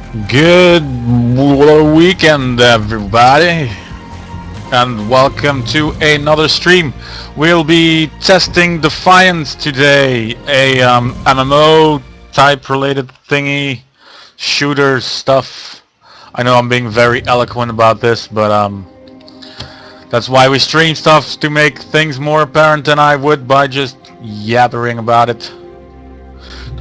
Good weekend, everybody, and welcome to another stream. We'll be testing Defiance today, a MMO type related thingy, shooter stuff. I know I'm being very eloquent about this, but that's why we stream stuff, to make things more apparent than I would by just yabbering about it.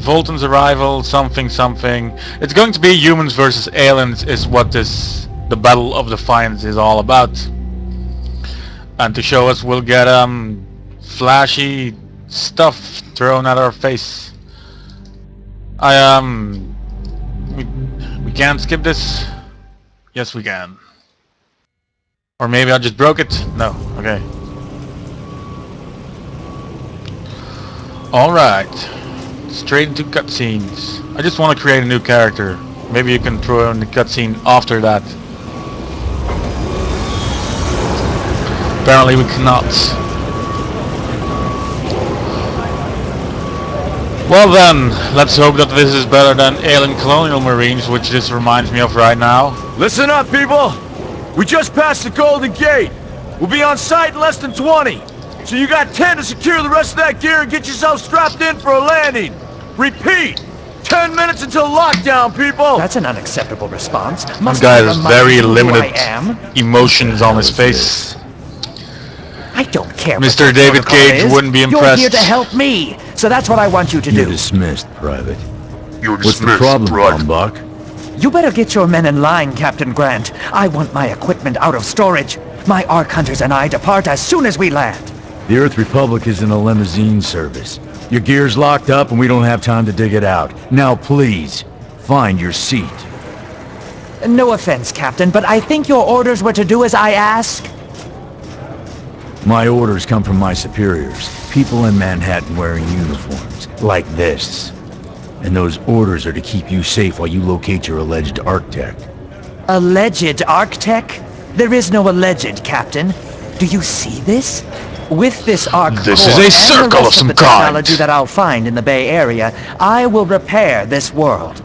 Volton's arrival, something. It's going to be humans versus aliens is what the Battle of Defiance is all about. And to show us, we'll get flashy stuff thrown at our face. We can't skip this. Yes, we can. Or maybe I just broke it. No. Okay. All right. Straight into cutscenes. I just want to create a new character. Maybe you can throw in the cutscene after that. Apparently we cannot. Well then, let's hope that this is better than Alien Colonial Marines, which this reminds me of right now. Listen up, people! We just passed the Golden Gate. We'll be on site in less than 20. So you got 10 to secure the rest of that gear and get yourself strapped in for a landing. Repeat! 10 minutes until lockdown, people! That's an unacceptable response. This guy has very limited emotions on his face. I don't care. Mr. David Cage wouldn't be impressed. You're here to help me, so that's what I want you to do. You're dismissed, Private. You're What's the problem, Buck? You better get your men in line, Captain Grant. I want my equipment out of storage. My Ark Hunters and I depart as soon as we land. The Earth Republic is in a limousine service. Your gear's locked up and we don't have time to dig it out. Now please, find your seat. No offense, Captain, but I think your orders were to do as I ask. My orders come from my superiors. People in Manhattan wearing uniforms, like this. And those orders are to keep you safe while you locate your alleged Arctech. Alleged Arctech? There is no alleged, Captain. Do you see this? With this Ark This is a circle of some kind. Technology that I'll find in the Bay Area, I will repair this world.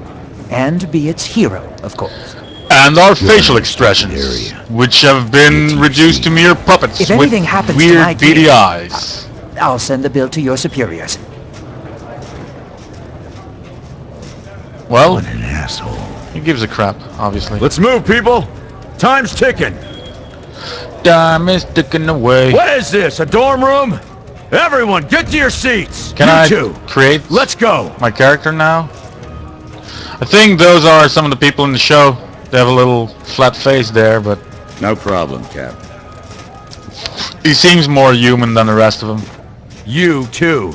And be its hero, of course. And our facial expressions, which have been reduced to mere puppets If with anything happens to weird my beady gear, eyes. I'll send the bill to your superiors. Well, What an asshole. he gives a crap, obviously. Let's move, people! Time's ticking! Time is ticking away. What is this, a dorm room? Everyone, get to your seats! Can you I two. create Let's go! my character now? I think those are some of the people in the show. They have a little flat face there, but No problem, Cap. he seems more human than the rest of them. You too.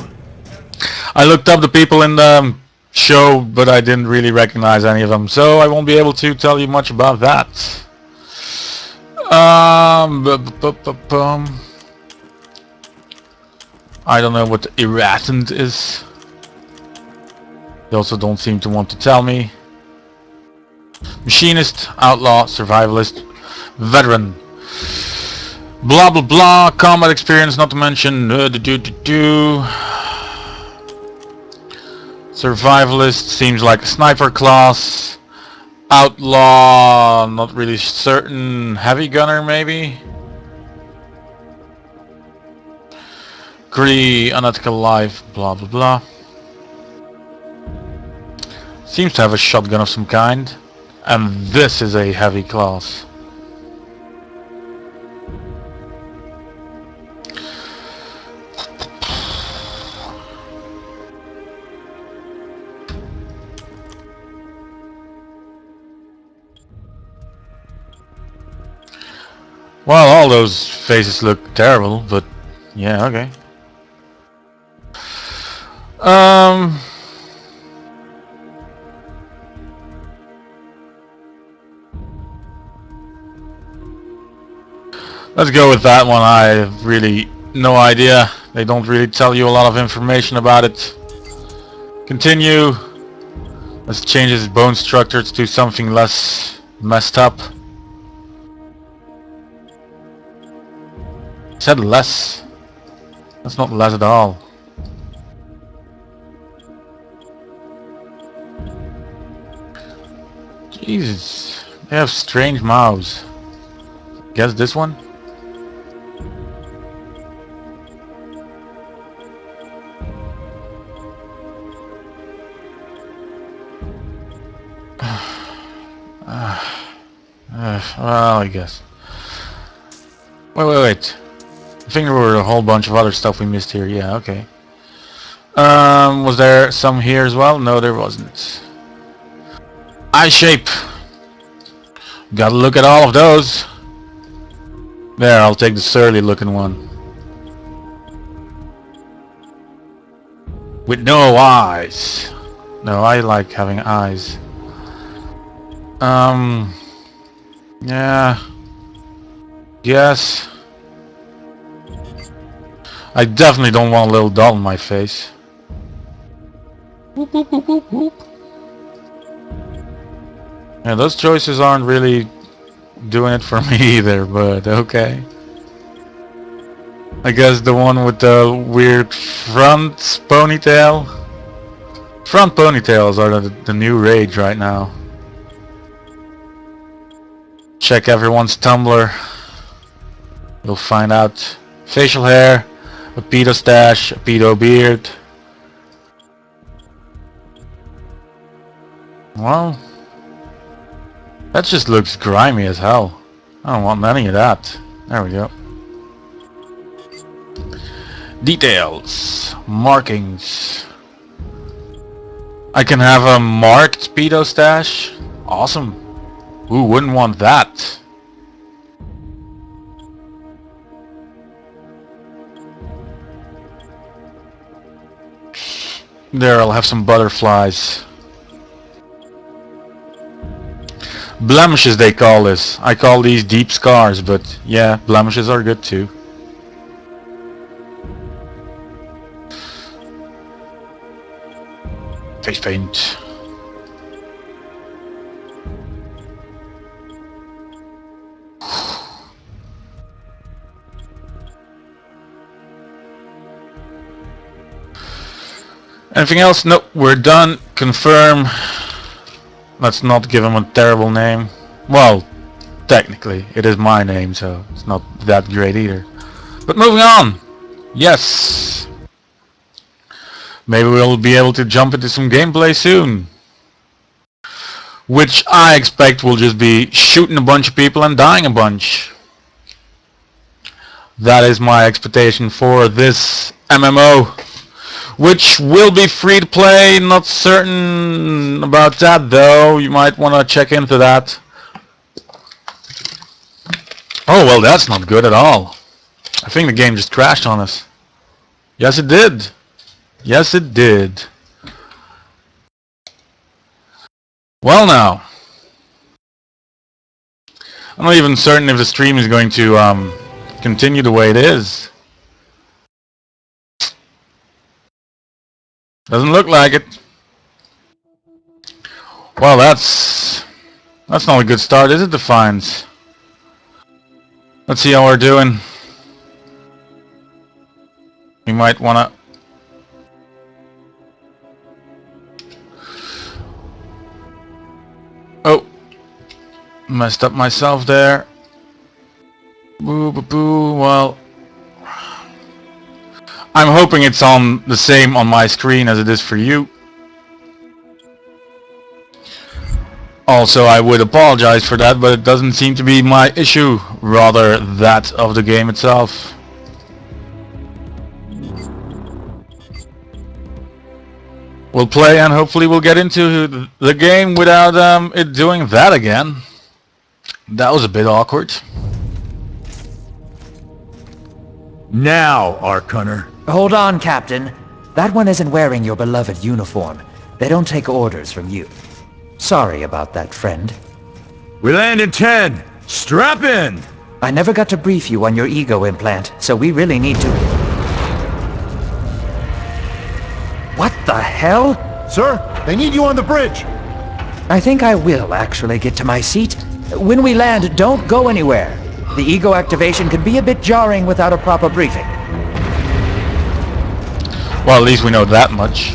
I looked up the people in the show, but I didn't really recognize any of them, so I won't be able to tell you much about that. I don't know what the irritant is. They also don't seem to want to tell me. Machinist, outlaw, survivalist, veteran. Blah blah blah, combat experience not to mention Survivalist seems like a sniper class. Outlaw, not really certain. Heavy gunner maybe? Agree, unethical life, blah blah blah. Seems to have a shotgun of some kind. And this is a heavy class. Well, all those faces look terrible, but yeah, okay. Let's go with that one. I have really no idea. They don't really tell you a lot of information about it. Continue. Let's change his bone structure to something less messed up. Said less. That's not less at all. Jesus, they have strange mouths. Guess this one? Well, I guess. Wait. I think there were a whole bunch of other stuff we missed here. Yeah, okay. Was there some here as well? No, there wasn't. Eye shape. Gotta look at all of those. There, I'll take the surly looking one. With no eyes. No, I like having eyes. Yeah. Yes. I definitely don't want a little dot on my face. Whoop, whoop, whoop, whoop, whoop. Yeah, those choices aren't really doing it for me either, but okay. I guess the one with the weird front ponytail. Front ponytails are the new rage right now. Check everyone's Tumblr. You'll find out facial hair, a pedo stash, a pedo beard. Well, that just looks grimy as hell. I don't want any of that. There we go. Details. Markings. I can have a marked pedo stash. Awesome. Who wouldn't want that? There, I'll have some butterflies. Blemishes they call this. I call these deep scars, but yeah, blemishes are good too. Face paint. Anything else? Nope, we're done. Confirm. Let's not give him a terrible name. Well, technically, it is my name, so it's not that great either. But moving on. Yes. Maybe we'll be able to jump into some gameplay soon. Which I expect will just be shooting a bunch of people and dying a bunch. That is my expectation for this MMO. Which will be free to play, not certain about that though, you might want to check into that. Oh well, that's not good at all. I think the game just crashed on us. Yes it did. Yes it did. Well now. I'm not even certain if the stream is going to continue the way it is. Doesn't look like it. Well, that's not a good start, is it, Defiance? Let's see how we're doing. We might wanna... Oh! Messed up myself there. Boo boo boo, well... I'm hoping it's on the same on my screen as it is for you. Also, I would apologize for that, but it doesn't seem to be my issue, rather that of the game itself. We'll play and hopefully we'll get into the game without it doing that again. That was a bit awkward. Now, Arcunner. Hold on, Captain. That one isn't wearing your beloved uniform. They don't take orders from you. Sorry about that, friend. We land in 10. Strap in! I never got to brief you on your ego implant, so we really need to... What the hell? Sir, they need you on the bridge. I think I will actually get to my seat. When we land, don't go anywhere. The ego activation can be a bit jarring without a proper briefing. Well, at least we know that much.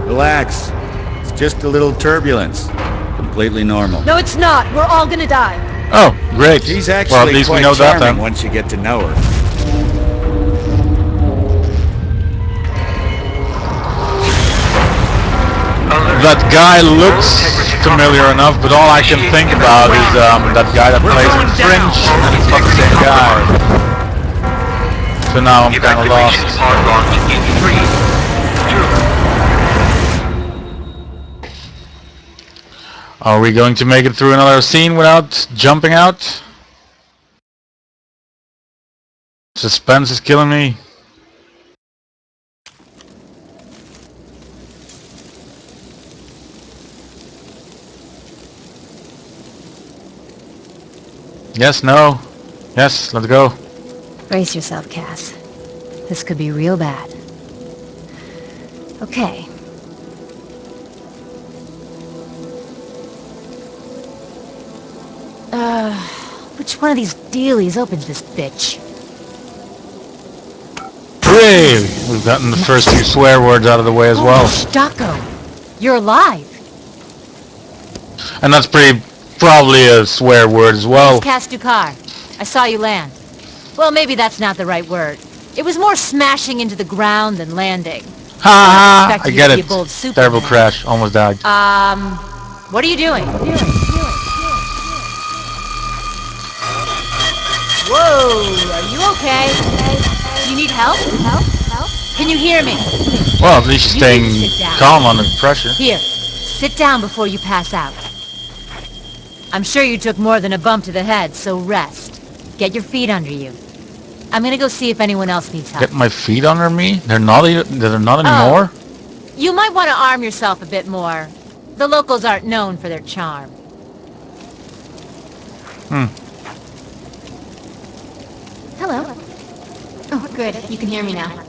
Relax. It's Just a little turbulence. Completely normal. No, it's not. We're all gonna die. Oh, great. She's actually well, at least quite we know that charming then. once you get to know her. That guy looks familiar enough, but all I can think about is that guy that plays in Fringe, and it's not the same guy. So now I'm kind of lost. Are we going to make it through another scene without jumping out? Suspense is killing me. Yes, no. Yes, let's go. Brace yourself, Cass. This could be real bad. Okay. Which one of these dealies opens this bitch? Hooray! We've gotten the first few swear words out of the way as well. Stocko! You're alive! And that's probably a swear word as well. Cass Dukar. I saw you land. Well, maybe that's not the right word. It was more smashing into the ground than landing. Ha ha! I get you to it. be a bold Superman. Terrible crash. Almost died. What are you doing? Whoa, are you okay? Do you need help? Help? Can you hear me? Well, at least she's staying calm under pressure. Here, sit down before you pass out. I'm sure you took more than a bump to the head, so rest. Get your feet under you. I'm gonna go see if anyone else needs help. Get my feet under me? They're not anymore? You might want to arm yourself a bit more. The locals aren't known for their charm. Hello. Oh, good. You can hear me now.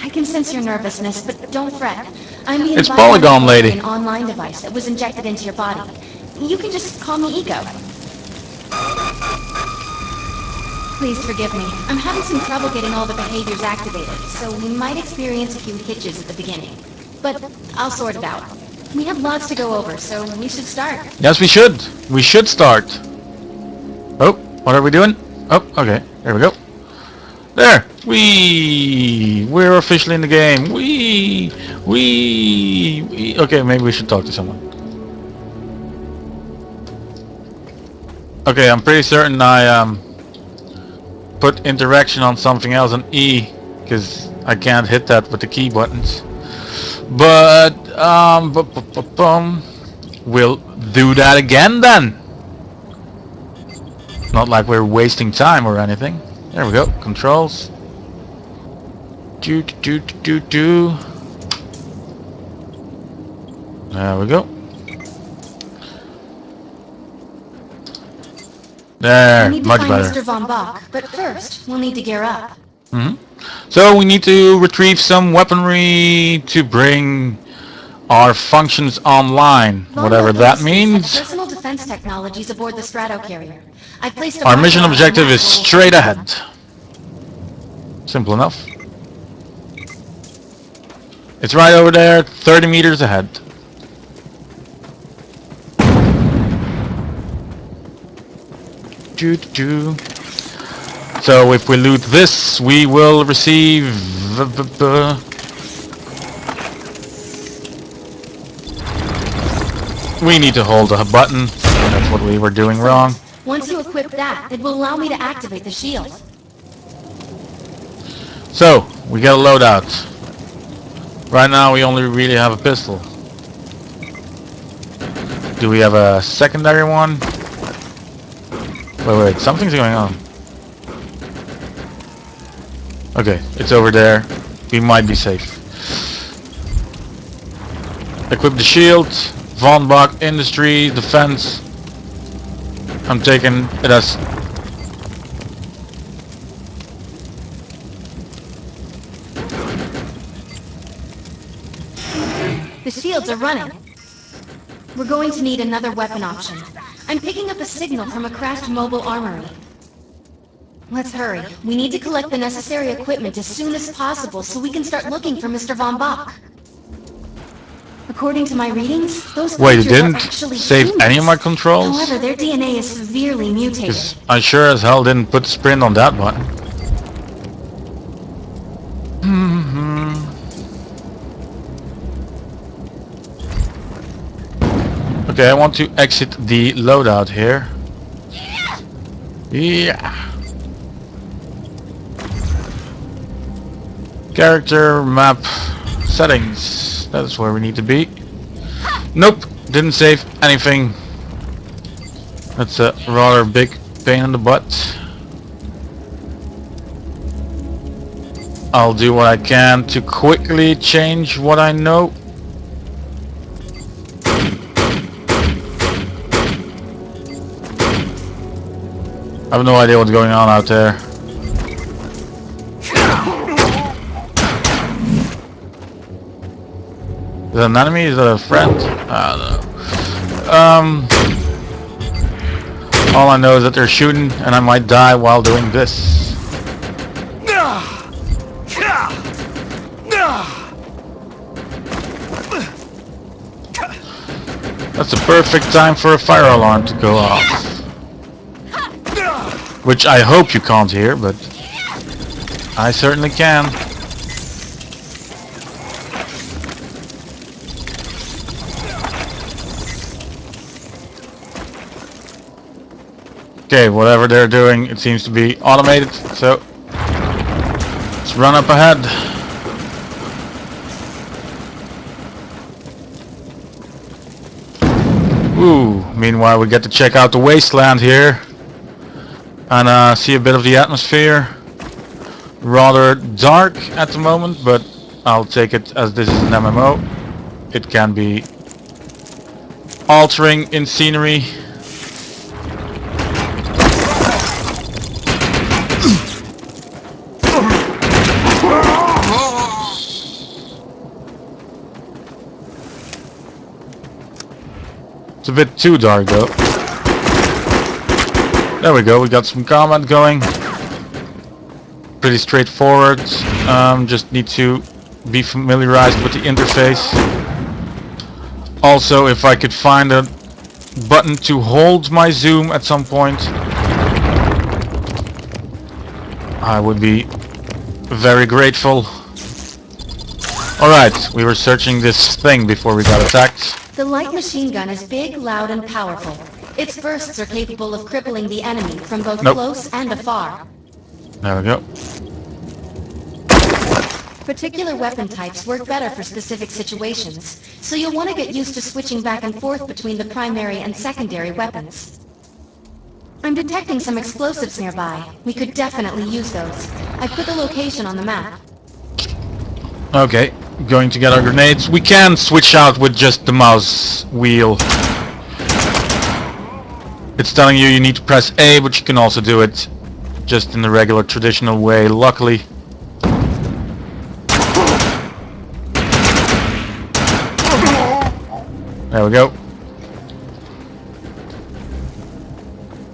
I can sense your nervousness, but don't fret. I'm the It's Polygon Lady. an online device that was injected into your body. You can just call me Ego. Please forgive me. I'm having some trouble getting all the behaviors activated, so we might experience a few hitches at the beginning. But I'll sort it out. We have lots to go over, so we should start. Yes, we should. We should start. Oh, what are we doing? Oh, okay. There we go. There. We're officially in the game. Okay, maybe we should talk to someone. Okay, I'm pretty certain I put interaction on something else on E, because I can't hit that with the key buttons. But we'll do that again then. Not like we're wasting time or anything. There we go. Controls. Do. There we go. There, We need to much find better. Mr. Von Bach, but first, we'll need to gear up. So we need to retrieve some weaponry to bring our functions online, whatever that means. Personal defense technologies aboard the Strato carrier. I placed a Our mission marker on objective the is map. straight ahead. Simple enough. It's right over there, 30 meters ahead. So if we loot this, we will receive... We need to hold a button. That's what we were doing wrong. Once you equip that, it will allow me to activate the shield. So, we get a loadout. Right now we only really have a pistol. Do we have a secondary one? Wait, something's going on. Okay, it's over there. We might be safe. Equip the shield. Von Bach, industry, defense. I'm taking it as... The shields are running. We're going to need another weapon option. I'm picking up a signal from a crashed mobile armory. Let's hurry. We need to collect the necessary equipment as soon as possible so we can start looking for Mr. Von Bach. According to my readings, those Wait, it creatures are didn't actually save humans. any of my controls? However, their DNA is severely mutated. Because I sure as hell didn't put sprint on that button. Okay, I want to exit the loadout here. Yeah. Character map settings. That's where we need to be. Nope, didn't save anything. That's a rather big pain in the butt. I'll do what I can to quickly change what I know. I have no idea what's going on out there. Is that an enemy? Is that a friend? I don't know. All I know is that they're shooting and I might die while doing this. That's the perfect time for a fire alarm to go off. Which I hope you can't hear, but I certainly can. Okay, whatever they're doing, it seems to be automated, so let's run up ahead. Ooh, meanwhile we get to check out the wasteland here and see a bit of the atmosphere. Rather dark at the moment, but I'll take it as this is an MMO. It can be altering in scenery. It's a bit too dark though. There we go, we got some combat going. Pretty straightforward. Just need to be familiarized with the interface. Also, if I could find a button to hold my zoom at some point, I would be very grateful. Alright, we were searching this thing before we got attacked. The light machine gun is big, loud, and powerful. Its bursts are capable of crippling the enemy from both close and afar. There we go. Particular weapon types work better for specific situations, so you'll want to get used to switching back and forth between the primary and secondary weapons. I'm detecting some explosives nearby. We could definitely use those. I put the location on the map. Okay, going to get our grenades. We can switch out with just the mouse wheel. It's telling you need to press A, but you can also do it just in the regular traditional way, luckily. There we go.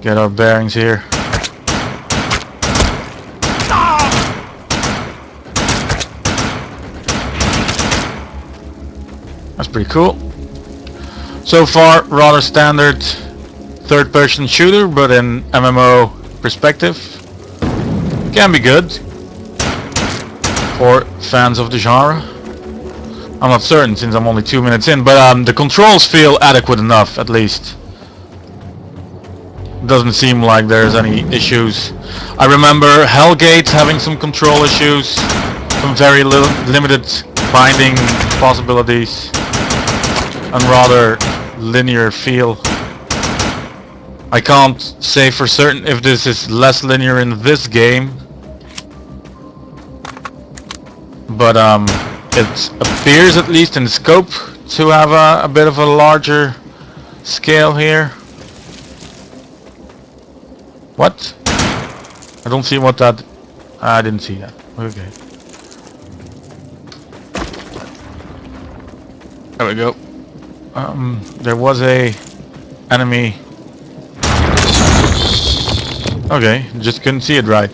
Get our bearings here. That's pretty cool. So far, rather standard third-person shooter, but in MMO perspective. Can be good for fans of the genre. I'm not certain since I'm only 2 minutes in, but the controls feel adequate enough, at least. Doesn't seem like there's any issues. I remember Hellgate having some control issues, some very limited binding possibilities, and rather linear feel. I can't say for certain if this is less linear in this game, but it appears, at least in scope, to have a bit of a larger scale here. What? I don't see what that... I didn't see that. Okay. There we go. There was a enemy. Okay, just couldn't see it right.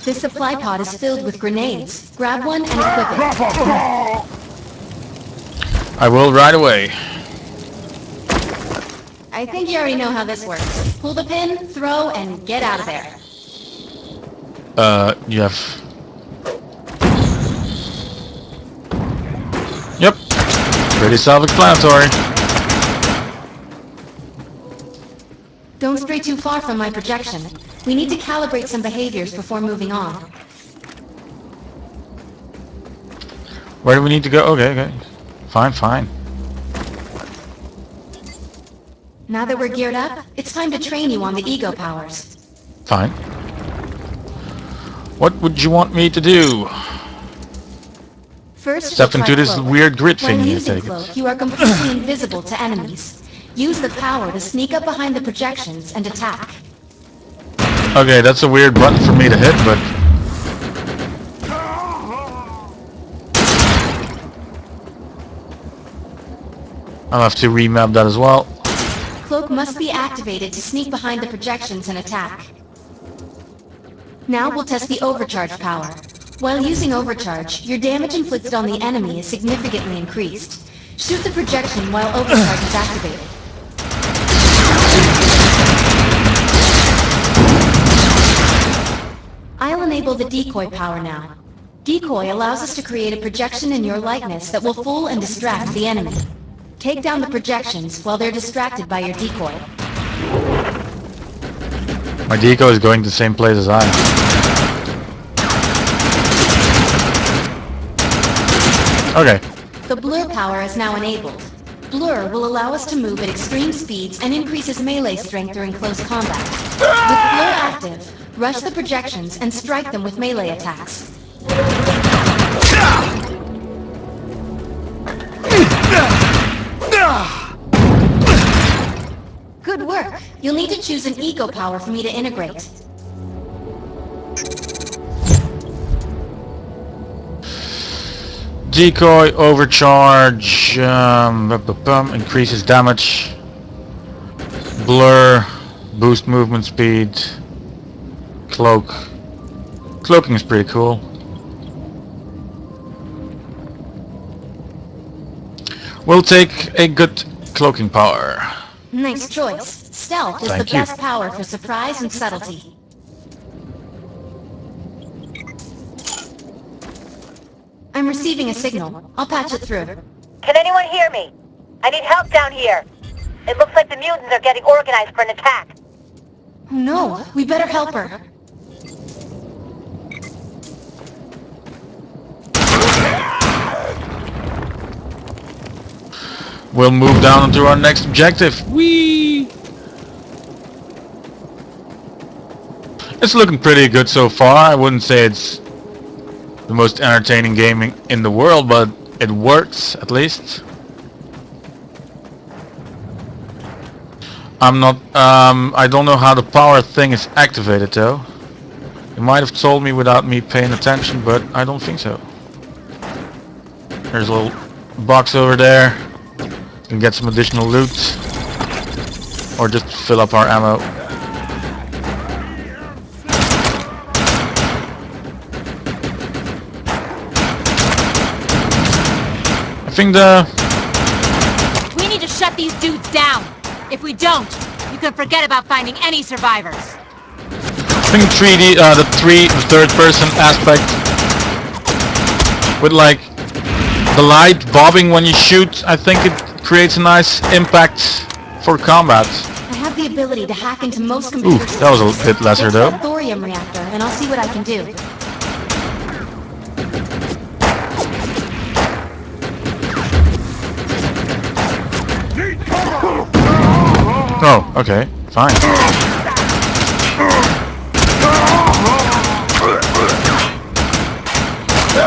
This supply pod is filled with grenades. Grab one and equip it. I will right away. I think you already know how this works. Pull the pin, throw, and get out of there. You have... Yep. Pretty self-explanatory. Don't stray too far from my projection. We need to calibrate some behaviors before moving on. Where do we need to go? Okay. Fine. Now that we're geared up, it's time to train you on the ego powers. Fine. What would you want me to do? First, Step try into this cloak. weird grid When thing you using take. cloak, you are completely invisible to enemies. Use the power to sneak up behind the projections and attack. Okay, that's a weird button for me to hit, but... I'll have to remap that as well. Cloak must be activated to sneak behind the projections and attack. Now we'll test the overcharge power. While using overcharge, your damage inflicted on the enemy is significantly increased. Shoot the projection while overcharge is activated. I'll enable the decoy power now. Decoy allows us to create a projection in your likeness that will fool and distract the enemy. Take down the projections while they're distracted by your decoy. My decoy is going to the same place as I am. Okay. The blur power is now enabled. Blur will allow us to move at extreme speeds and increases melee strength during close combat. With blur active, rush the projections and strike them with melee attacks. Good work. You'll need to choose an ego power for me to integrate. Decoy, overcharge, increases damage. Blur, boost movement speed. Cloak. Cloaking is pretty cool. We'll take a good cloaking power. Nice choice. Stealth is Thank the you. best power for surprise and subtlety. I'm receiving a signal. I'll patch it through. Can anyone hear me? I need help down here. It looks like the mutants are getting organized for an attack. Oh no, we better help her. We'll move down to our next objective. Whee! It's looking pretty good so far. I wouldn't say it's the most entertaining game in the world, but it works at least. I don't know how the power thing is activated though. You might have told me without me paying attention, but I don't think so. There's a little box over there. We can get some additional loot. Or just fill up our ammo. I think We need to shut these dudes down. If we don't, you can forget about finding any survivors. I think 3D, the third person aspect with like the light bobbing when you shoot, I think it creates a nice impact for combat. I have the ability to hack into most computer Ooh, that was a bit lesser It's though. a thorium reactor, and I'll see what I can do. Oh, okay, fine.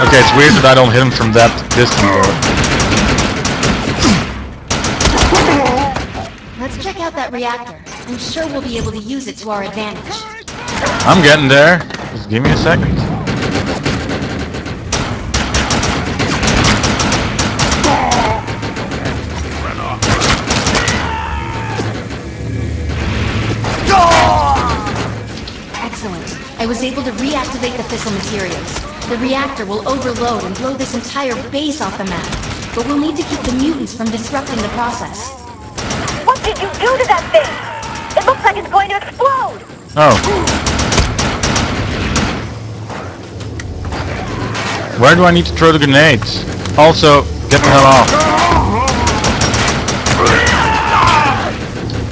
Okay, it's weird that I don't hit him from that distance though. Let's check out that reactor. I'm sure we'll be able to use it to our advantage. I'm getting there. Just give me a second. Excellent. I was was able to reactivate the fissile materials. The reactor will overload and blow this entire base off the map. But we'll need to keep the mutants from disrupting the process. What did you do to that thing? It looks like it's going to explode! Oh. Where do I need to throw the grenades? Also, get the hell off.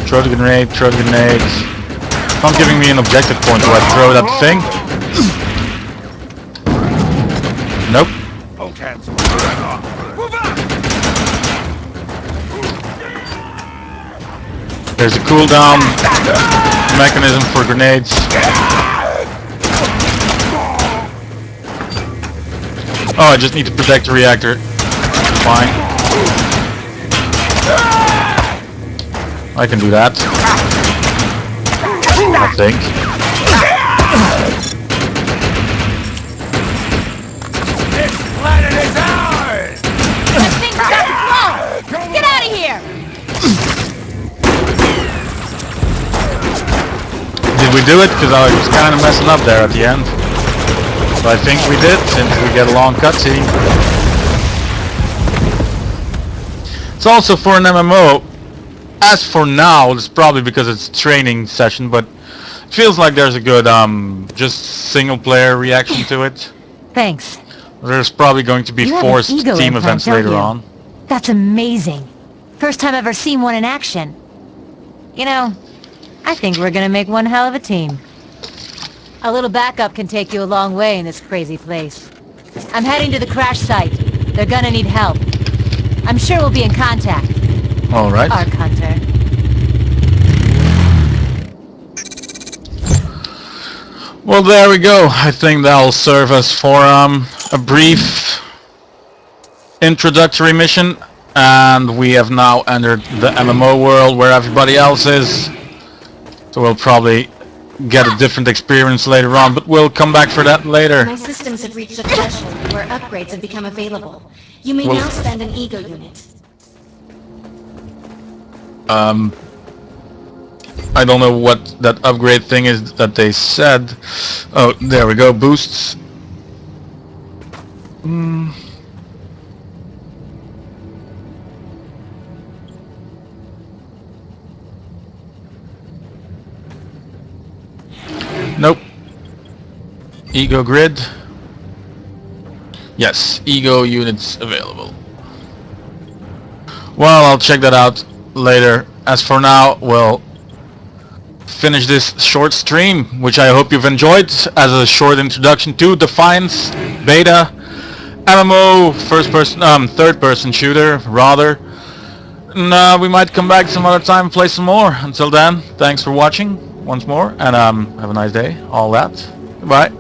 Throw the grenade, throw the grenades. It's not giving me an objective point. Do I throw that thing? Nope. There's a cooldown mechanism for grenades. Oh, I just need to protect the reactor. Fine. I can do that. I think. This planet is ours! That thing's about to blow! Get out of here! Did we do it? Because I was kind of messing up there at the end. But I think we did, since we get a long cutscene. It's also for an MMO. As for now, it's probably because it's a training session, but it feels like there's a good, just single-player reaction to it. Thanks. There's probably going to be You have forced an ego team implant, events don't later you? on. That's amazing. First time I've ever seen one in action. You know, I think we're gonna make one hell of a team. A little backup can take you a long way in this crazy place. I'm heading to the crash site. They're gonna need help. I'm sure we'll be in contact. Alright. Arc Hunter. Well, there we go. I think that'll serve us for a brief introductory mission, and we have now entered the MMO world where everybody else is. So we'll probably get a different experience later on, but we'll come back for that later. My systems have reached a threshold where upgrades have become available. You may Well- now spend an ego unit. I don't know what that upgrade thing is that they said. Oh, there we go, boosts. Nope. Ego grid. Yes, ego units available. Well, I'll check that out later. As for now, we'll finish this short stream, which I hope you've enjoyed as a short introduction to Defiance Beta MMO third-person shooter, rather. And we might come back some other time and play some more. Until then, thanks for watching once more, and have a nice day. All that. Goodbye.